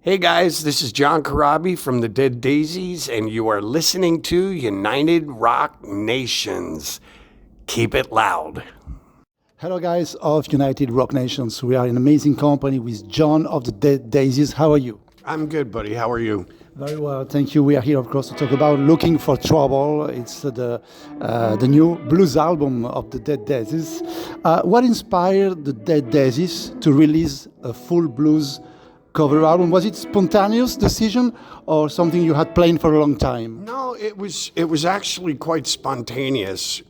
Hey guys, this is John Karabi from the Dead Daisies, and you are listening to United Rock Nations. Keep it loud. Hello, guys of United Rock Nations. We are in amazing company with John of the Dead Daisies. How are you? I'm good, buddy. How are you? Very well, thank you. We are here, of course, to talk about Looking For Trouble. It's the new blues album of the Dead Daisies. What inspired the Dead Daisies to release a full blues cover album? Was it spontaneous decision or something you had planned for a long time? No, it was actually quite spontaneous.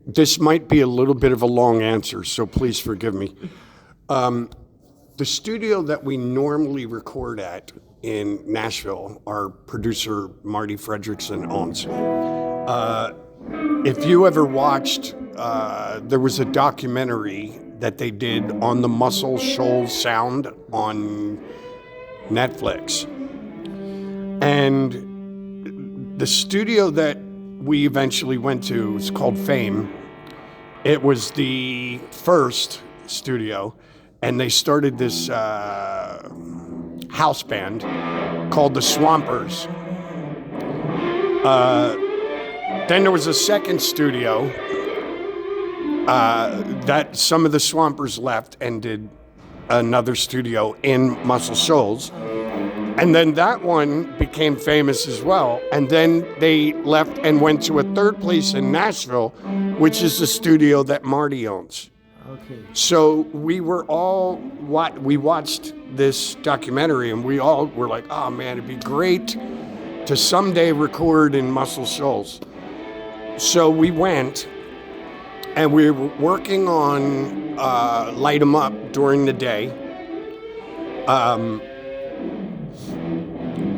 This might be a little bit of a long answer, so please forgive me. The studio that we normally record at in Nashville, our producer Marty Fredrickson owns. If you ever watched, there was a documentary that they did on the Muscle Shoals sound on Netflix. And the studio that we eventually went to is called Fame. It was the first studio, and they started this house band called the Swampers. Then there was a second studio that some of the Swampers left and did another studio in Muscle Shoals. And then that one became famous as well. And then they left and went to a third place in Nashville, which is the studio that Marty owns. Okay. So we watched this documentary and we all were like, oh man, it'd be great to someday record in Muscle Shoals. So we went and we were working on Light 'Em Up during the day.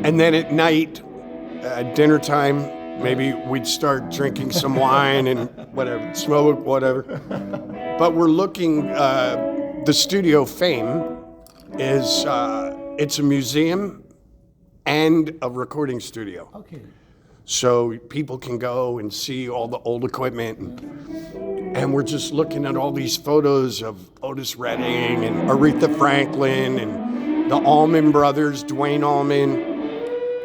And then at night, dinner time, maybe we'd start drinking some wine and whatever, smoke, whatever. But we're looking, the studio Fame is, it's a museum and a recording studio. Okay. So people can go and see all the old equipment. And we're just looking at all these photos of Otis Redding and Aretha Franklin and the Allman Brothers, Dwayne Allman.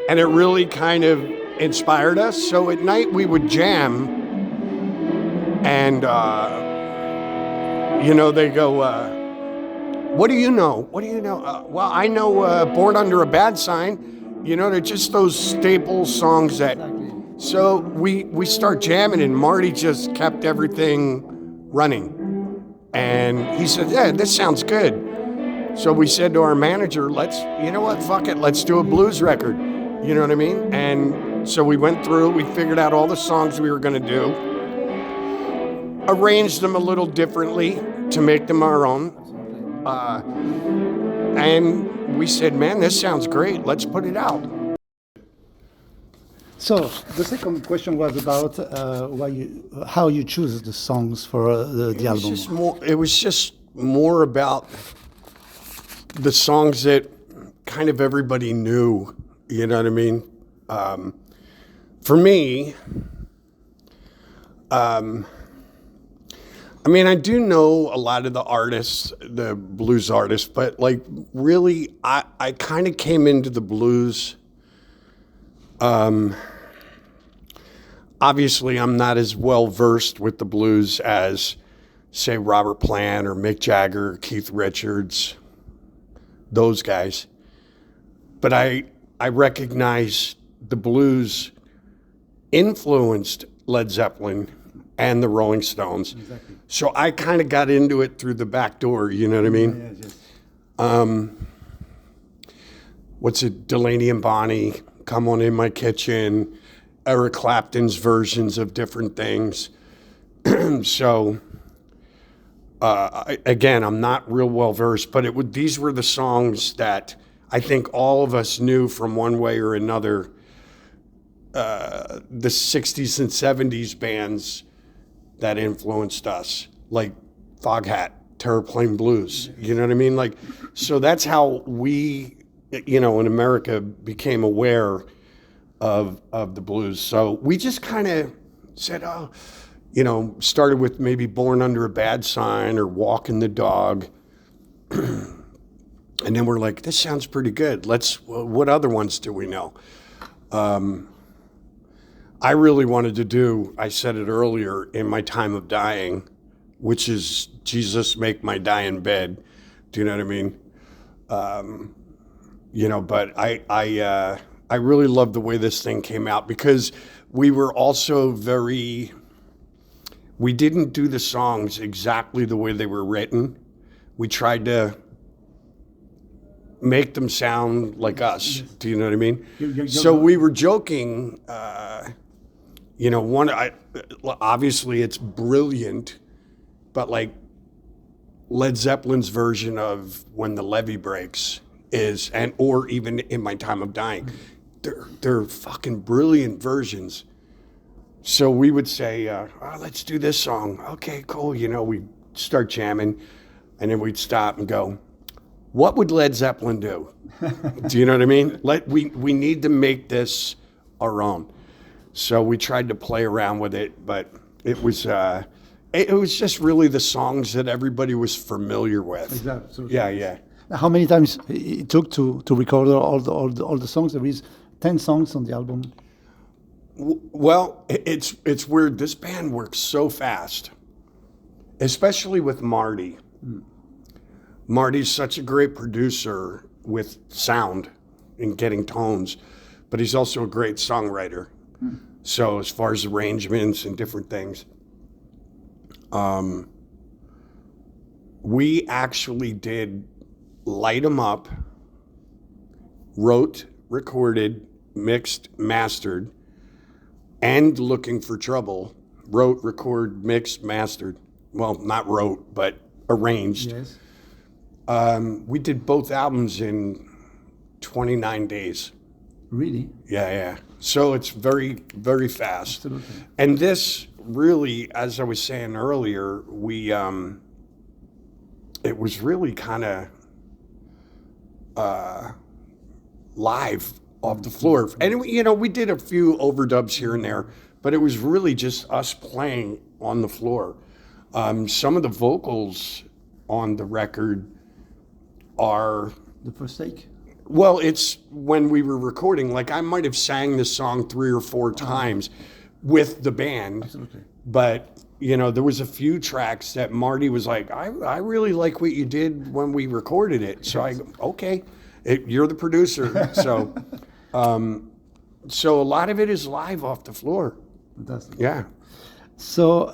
And it really kind of inspired us. So at night we would jam and, they go, what do you know? What do you know? Well, I know Born Under a Bad Sign. They're just those staple songs that... Exactly. So we start jamming and Marty just kept everything running. And he said, yeah, this sounds good. So we said to our manager, fuck it, let's do a blues record. You know what I mean? And so we went through, we figured out all the songs we were going to do, arranged them a little differently to make them our own. And we said, man, this sounds great. Let's put it out. So the second question was about how you choose the songs for the album. It was just more about the songs that kind of everybody knew. You know what I mean? For me, I do know a lot of the artists, the blues artists, but really, I kind of came into the blues. Obviously, I'm not as well versed with the blues as, say, Robert Plant or Mick Jagger, or Keith Richards, those guys. But I recognize the blues influenced Led Zeppelin and the Rolling Stones. Exactly. So I kind of got into it through the back door, you know what I mean? Yes. What's it, Delaney and Bonnie, Come On In My Kitchen, Eric Clapton's versions of different things. So, again, I'm not real well versed, but these were the songs that I think all of us knew from one way or another. The 60s and 70s bands that influenced us, like Foghat, Terraplane Blues, you know what I mean? So that's how we, in America became aware of the blues. So we just kind of said, started with maybe Born Under a Bad Sign or Walking the Dog. And then we're like, this sounds pretty good. What other ones do we know? I really wanted to do, I said it earlier, In My Time of Dying, which is Jesus Make My Dying Bed. Do you know what I mean? But I really love the way this thing came out because we were also we didn't do the songs exactly the way they were written. We tried to make them sound like us. Yes. Do you know what I mean? So We were joking, obviously it's brilliant, but like Led Zeppelin's version of When the Levee Breaks or even In My Time of Dying, they're fucking brilliant versions. So we would say, let's do this song. Okay, cool. We start jamming and then we'd stop and go, what would Led Zeppelin do? Do you know what I mean? We need to make this our own. So we tried to play around with it, but it was just really the songs that everybody was familiar with. Exactly. Yeah. How many times it took to record all the songs? There is 10 songs on the album. Well, it's weird. This band works so fast, especially with Marty. Marty's such a great producer with sound and getting tones, but he's also a great songwriter. So as far as arrangements and different things, we actually did Light 'Em Up, wrote, recorded, mixed, mastered, and Looking for Trouble, wrote, record, mixed, mastered. Well, not wrote, but arranged. Yes. We did both albums in 29 days. Really? Yeah. So it's very, very fast. Absolutely. And this really, as I was saying earlier, it was really kind of live off the floor. And, we did a few overdubs here and there, but it was really just us playing on the floor. Some of the vocals on the record are... The first take? Well, it's when we were recording, like I might have sang this song 3 or 4 times with the band. Absolutely. But, there was a few tracks that Marty was like, I really like what you did when we recorded it. So I go, okay, you're the producer. So, so a lot of it is live off the floor. Fantastic. Yeah. So,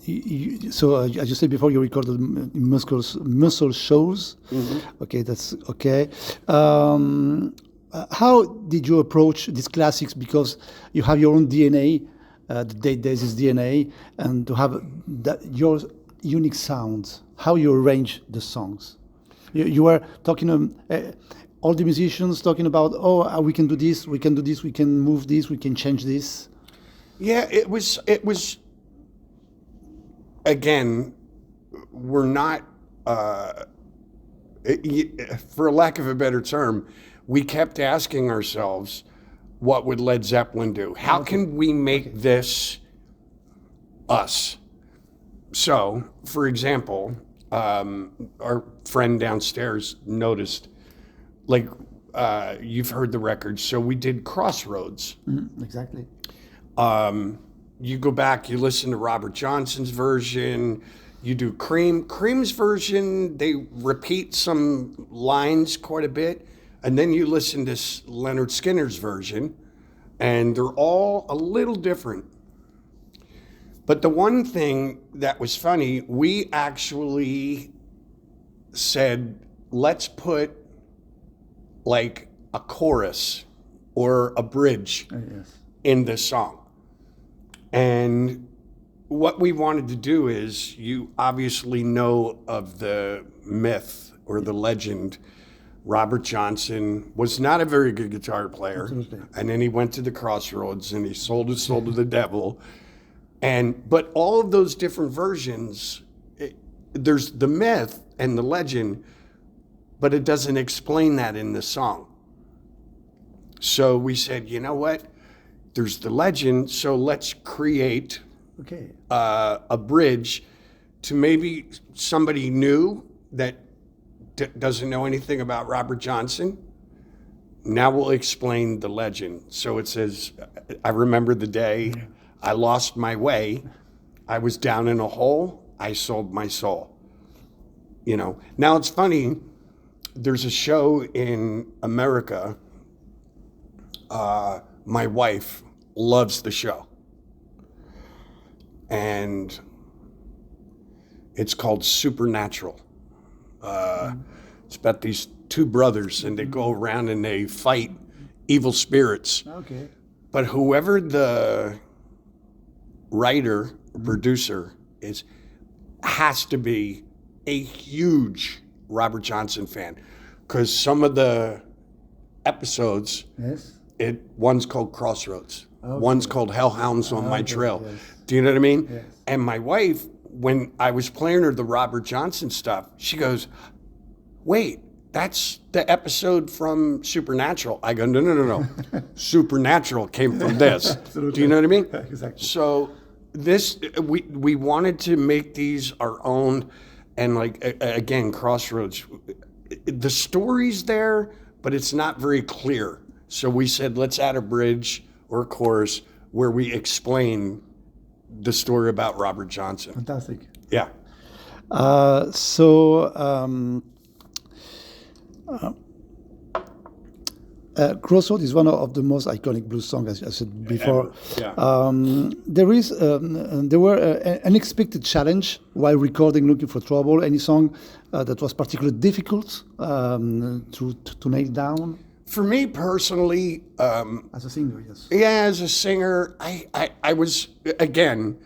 as you said before, you recorded in muscle shows. Mm-hmm. Okay, that's okay. How did you approach these classics? Because you have your own DNA, the Dead Daisies DNA, and to have your unique sound. How you arrange the songs? You were talking. All the musicians talking about, we can do this, we can move this, we can change this. Yeah, it was. Again, we're not, for lack of a better term, we kept asking ourselves, what would Led Zeppelin do? How can we make this us? So, for example, our friend downstairs noticed, you've heard the record, so we did Crossroads. Mm-hmm, exactly. You go back, you listen to Robert Johnson's version, you do Cream. Cream's version, they repeat some lines quite a bit, and then you listen to Leonard Skinner's version, and they're all a little different. But the one thing that was funny, we actually said, let's put like a chorus or a bridge in this song. And what we wanted to do is, you obviously know of the myth or the legend. Robert Johnson was not a very good guitar player. Absolutely. And then he went to the Crossroads and he sold his soul to the devil. But all of those different versions, there's the myth and the legend, but it doesn't explain that in the song. So we said, you know what? There's the legend, so let's create a bridge to maybe somebody new that doesn't know anything about Robert Johnson, now we'll explain the legend. So it says, I remember the day I lost my way. I was down in a hole. I sold my soul. You know, now it's funny. There's a show in America. My wife loves the show. And it's called Supernatural. It's about these two brothers, and they go around and they fight evil spirits. Okay. But whoever the writer, producer is, has to be a huge Robert Johnson fan, because some of the episodes, Yes. one's called Crossroads, one's called Hellhounds on My Trail. Yes. Do you know what I mean? Yes. And my wife, when I was playing her the Robert Johnson stuff, she goes, wait, that's the episode from Supernatural. I go, no. Supernatural came from this. Do you know what I mean? Exactly. So this, we wanted to make these our own, and like, again, Crossroads, the story's there, but it's not very clear. So we said, let's add a bridge or a chorus where we explain the story about Robert Johnson. Fantastic. Yeah. Crossroad is one of the most iconic blues songs, as I said before. Yeah. There were unexpected challenge while recording "Looking for Trouble." Any song that was particularly difficult to nail down? For me personally, As a singer, yes. yeah, as a singer, I was, again,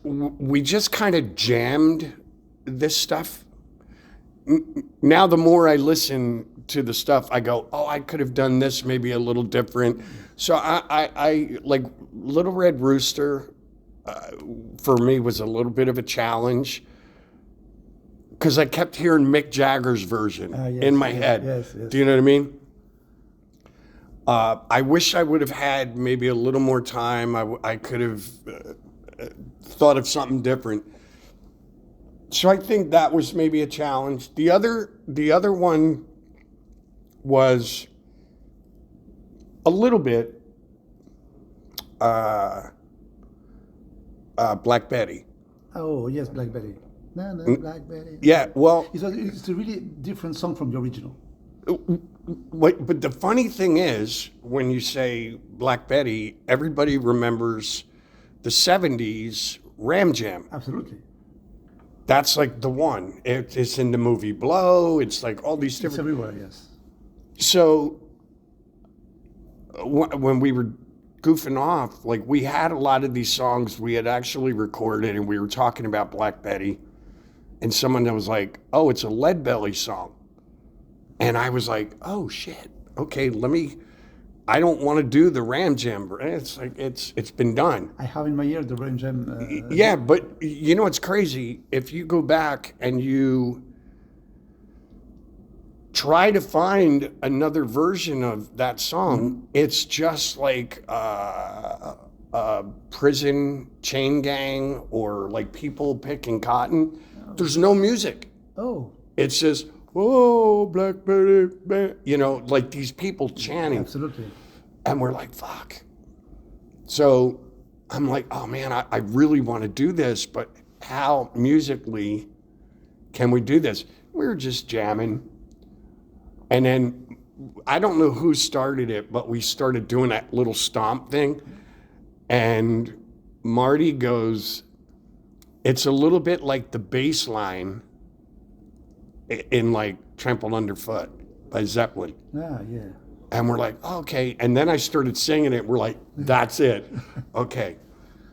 we just kind of jammed this stuff. Now the more I listen to the stuff, I go, oh, I could have done this maybe a little different. So I like Little Red Rooster, for me was a little bit of a challenge, because I kept hearing Mick Jagger's version in my head. Yes. Do you know what I mean? I wish I would have had maybe a little more time. I could have thought of something different. So I think that was maybe a challenge. The other one was a little bit Black Betty. Oh yes, Black Betty. No, Black Betty. Yeah, well, It's a really different song from the original. but the funny thing is, when you say Black Betty, everybody remembers the 70s Ram Jam. Absolutely. That's like the one. It's in the movie Blow. It's like all these It's different. everywhere, yes. So when we were goofing off, like, we had a lot of these songs we had actually recorded, and we were talking about Black Betty, and someone that was like, oh, it's a Lead Belly song. And I was like, oh shit, okay, I don't want to do the Ram Jam. It's like, it's been done. I have in my ear the Ram Jam. Yeah, but you know what's crazy? If you go back and you try to find another version of that song, it's just like a prison chain gang, or like people picking cotton. There's no music. Oh, It's just, oh, Black Betty, you know, like these people chanting. absolutely. And we're like, fuck. So I'm like, oh man, I really want to do this, but how musically can we do this? We were just jamming. And then I don't know who started it, but we started doing that little stomp thing. And Marty goes, it's a little bit like the bass line in like Trampled Underfoot by Zeppelin. Yeah. And we're like, oh, okay. And then I started singing it. We're like, that's it. Okay.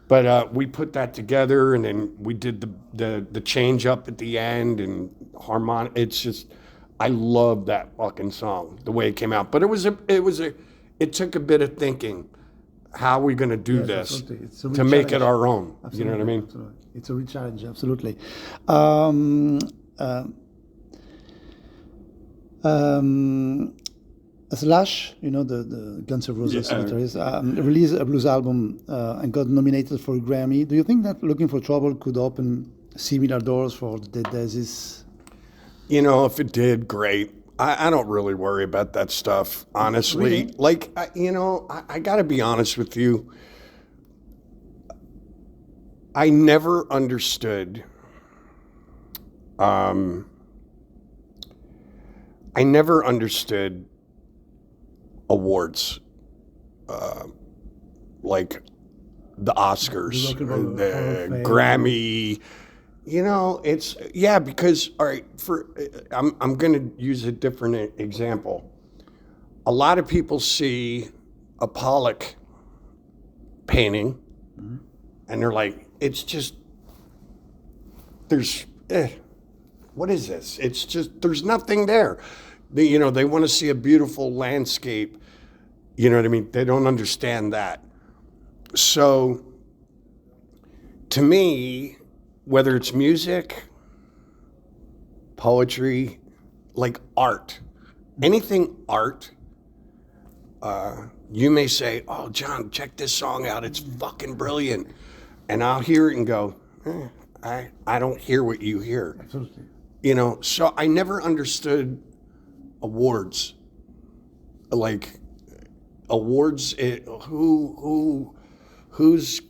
But we put that together, and then we did the change up at the end and harmonic. It's just, I love that fucking song, the way it came out. But it took a bit of thinking. How are we going to do this to make it our own? Absolutely. You know what I mean? Absolutely. It's a real challenge, absolutely. Slash, you know, the Guns N' Roses guitarist, released a blues album and got nominated for a Grammy. Do you think that Looking for Trouble could open similar doors for the Dead Daisies? If it did, great. I don't really worry about that stuff, honestly. Really? Like, I got to be honest with you. I never understood. Um, I never understood awards, like the Oscars, Rock and Roll Hall of the Fame. Grammy. It's because all right. I'm going to use a different example. A lot of people see a Pollock painting, and they're like, it's just there's what is this? It's just there's nothing there. They want to see a beautiful landscape. You know what I mean? They don't understand that. So, to me, whether it's music, poetry, like art, anything art, you may say, "Oh, John, check this song out. It's fucking brilliant," and I'll hear it and go, I don't hear what you hear. Absolutely. So I never understood awards, like awards. Who's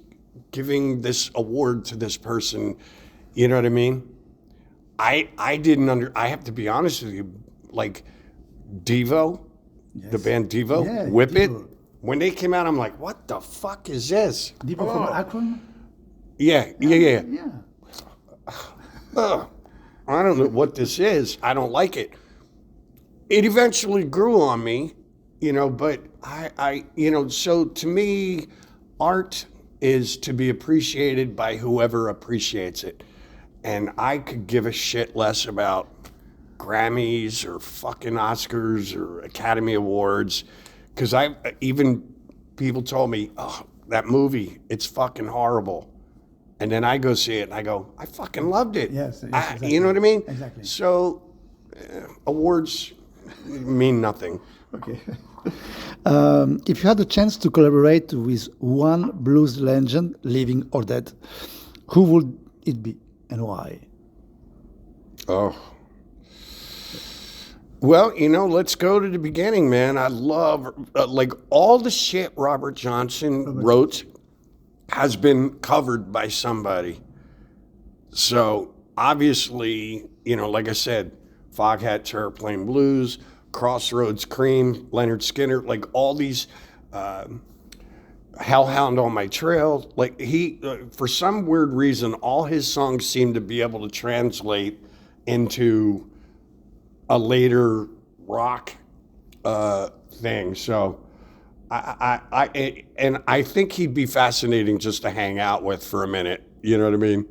giving this award to this person? You know what I mean? I didn't I have to be honest with you, like Devo, the band Devo, Yeah, Whip It. Devo. When they came out, I'm like, what the fuck is this? People from Akron? Yeah. Yeah. I don't know what this is. I don't like it. It eventually grew on me, but so to me, art is to be appreciated by whoever appreciates it. And I could give a shit less about Grammys or fucking Oscars or Academy Awards. Because even people told me, oh, that movie, it's fucking horrible. And then I go see it and I go, I fucking loved it. Yes, exactly. You know what I mean? Exactly. So awards mean nothing. Okay. If you had the chance to collaborate with one blues legend, living or dead, who would it be and why? Oh. Well, let's go to the beginning, man. I love, like, all the shit Robert Johnson wrote has been covered by somebody. So, obviously, like I said, Foghat Terraplane Blues, Crossroads Cream, Leonard Skinner, like all these, Hellhound on My Trail. Like for some weird reason, all his songs seem to be able to translate into a later rock thing. So I think he'd be fascinating just to hang out with for a minute. You know what I mean?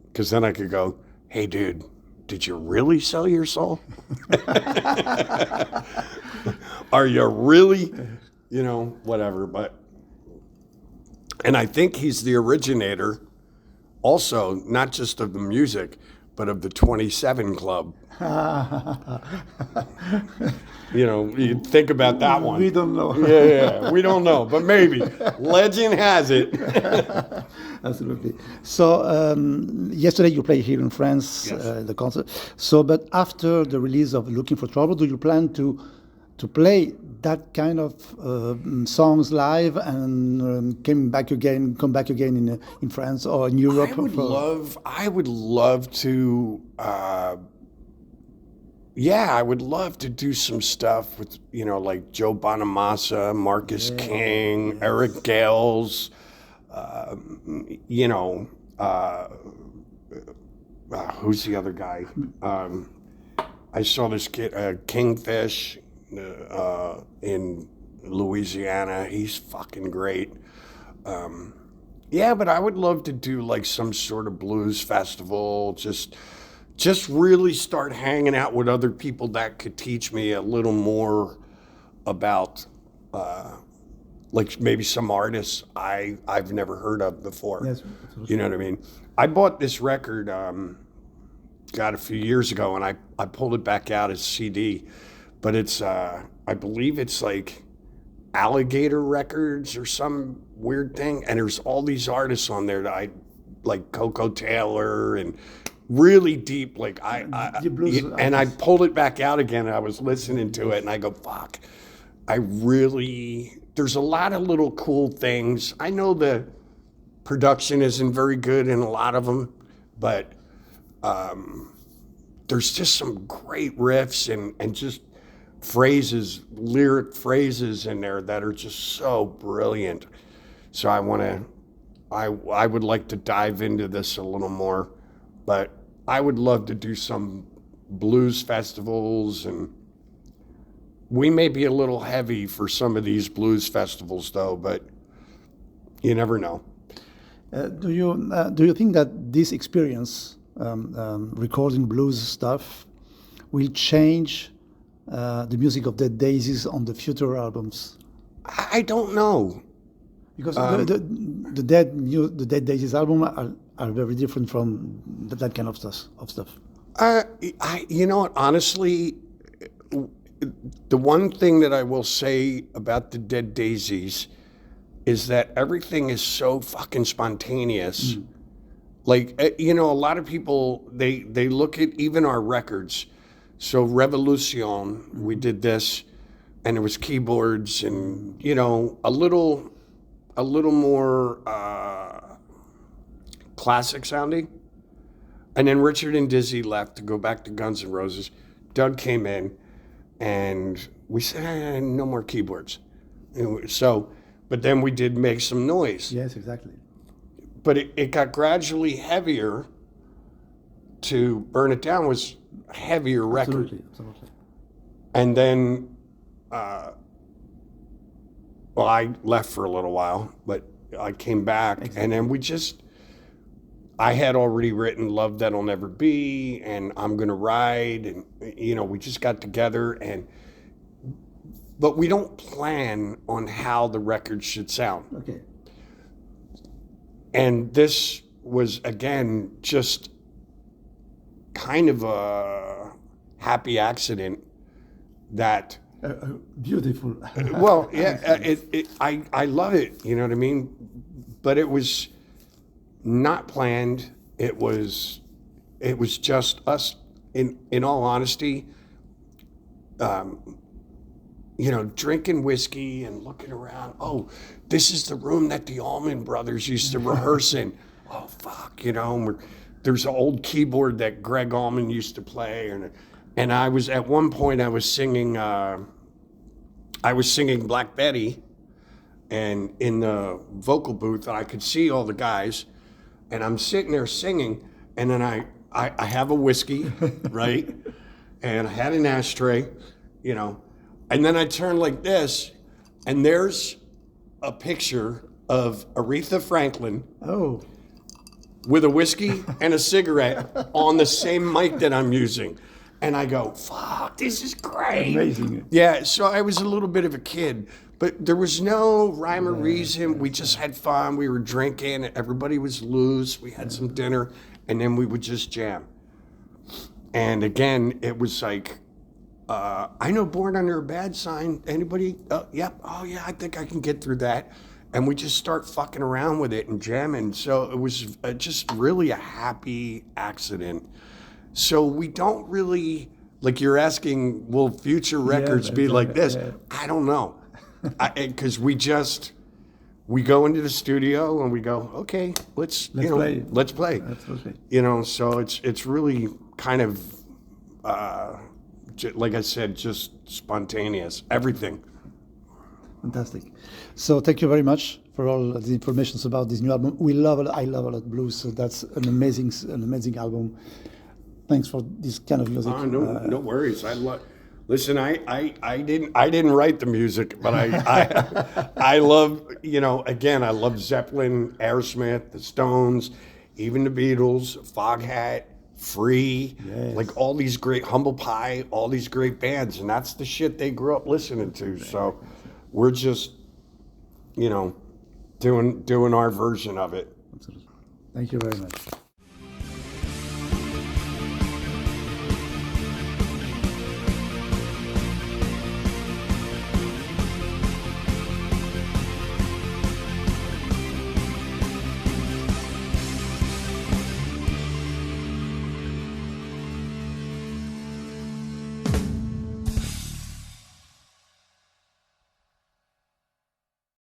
Because then I could go, hey, dude, did you really sell your soul? Are you really? Whatever. And I think he's the originator also, not just of the music, but of the 27 Club. You think about that one. We don't know. Yeah, we don't know, but maybe. Legend has it. Absolutely. So yesterday you played here in France, Yes. the concert. So, but after the release of Looking for Trouble, do you plan to play that kind of songs live and come back again in France or in Europe? I would love to. I would love to do some stuff with like Joe Bonamassa, Marcus King, Eric Gales. Who's the other guy? I saw this kid, Kingfish, in Louisiana. He's fucking great. But I would love to do like some sort of blues festival. Just really start hanging out with other people that could teach me a little more about, like maybe some artists I've never heard of before. Yes, You know what I mean? I bought this record, a few years ago, and I pulled it back out as CD, but it's, I believe it's like Alligator Records or some weird thing, and there's all these artists on there that like Coco Taylor and really deep. Like The blues and I artist. pulled it back out again. And I was listening to it, and I go, "Fuck! I really." There's a lot of little cool things. I know the production isn't very good in a lot of them, but there's just some great riffs and just phrases, lyric phrases in there that are just so brilliant. So I would like to dive into this a little more, but I would love to do some blues festivals, and we may be a little heavy for some of these blues festivals though, but you never know. Do you think that this experience, recording blues stuff, will change the music of Dead Daisies on the future albums? I don't know. Because the Dead Daisies album are very different from that kind of stuff. You know what? Honestly, the one thing that I will say about the Dead Daisies is that everything is so fucking spontaneous. Like, you know, a lot of people, they look at even our records. So Revolution, we did this, and it was keyboards and, you know, a little more classic sounding. And then Richard and Dizzy left to go back to Guns N' Roses. Doug came in, and we said, no more keyboards. So, but then we did Make Some Noise. Yes, exactly. But it got gradually heavier. To Burn It Down was a heavier record. Absolutely. And then, well, I left for a little while, but I came back. Exactly. And then I had already written Love That'll Never Be and I'm Gonna Ride. And, you know, we just got together but we don't plan on how the record should sound. Okay. And this was, again, just kind of a happy accident that... Beautiful. Well, yeah, I love it, you know what I mean? But it was not planned. It was just us, in all honesty, you know, drinking whiskey and looking around. Oh, this is the room that the Allman Brothers used to rehearse in. Oh, fuck, you know, there's an old keyboard that Greg Allman used to play. And I was, at one point, I was singing Black Betty, and in the vocal booth, I could see all the guys, and I'm sitting there singing, and then I have a whiskey, right? And I had an ashtray, you know, and then I turn like this, and there's a picture of Aretha Franklin. Oh. With a whiskey and a cigarette on the same mic that I'm using. And I go, fuck, this is great. Amazing. Yeah, so I was a little bit of a kid, but there was no rhyme or reason. We just had fun. We were drinking. Everybody was loose. We had some dinner, and then we would just jam. And again, it was like, I know Born Under a Bad Sign. Anybody? Yep. Oh, yeah, I think I can get through that. And we just start fucking around with it and jamming. So it was just really a happy accident. So we don't really, like you're asking, will future records be like this? Yeah. I don't know. Because we go into the studio and we go, okay, let's play. Let's play. Absolutely. You know, so it's really kind of, like I said, just spontaneous, everything. Fantastic. So thank you very much for all the information about this new album. I love a lot blues. So that's an amazing album. Thanks for this kind of music. No worries. Listen, I didn't write the music, but I love, you know, again, I love Zeppelin, Aerosmith, the Stones, even the Beatles, Foghat, Free, yes. Like all these great, Humble Pie, all these great bands, and that's the shit they grew up listening to. So we're just, you know, doing our version of it. Absolutely. Thank you very much.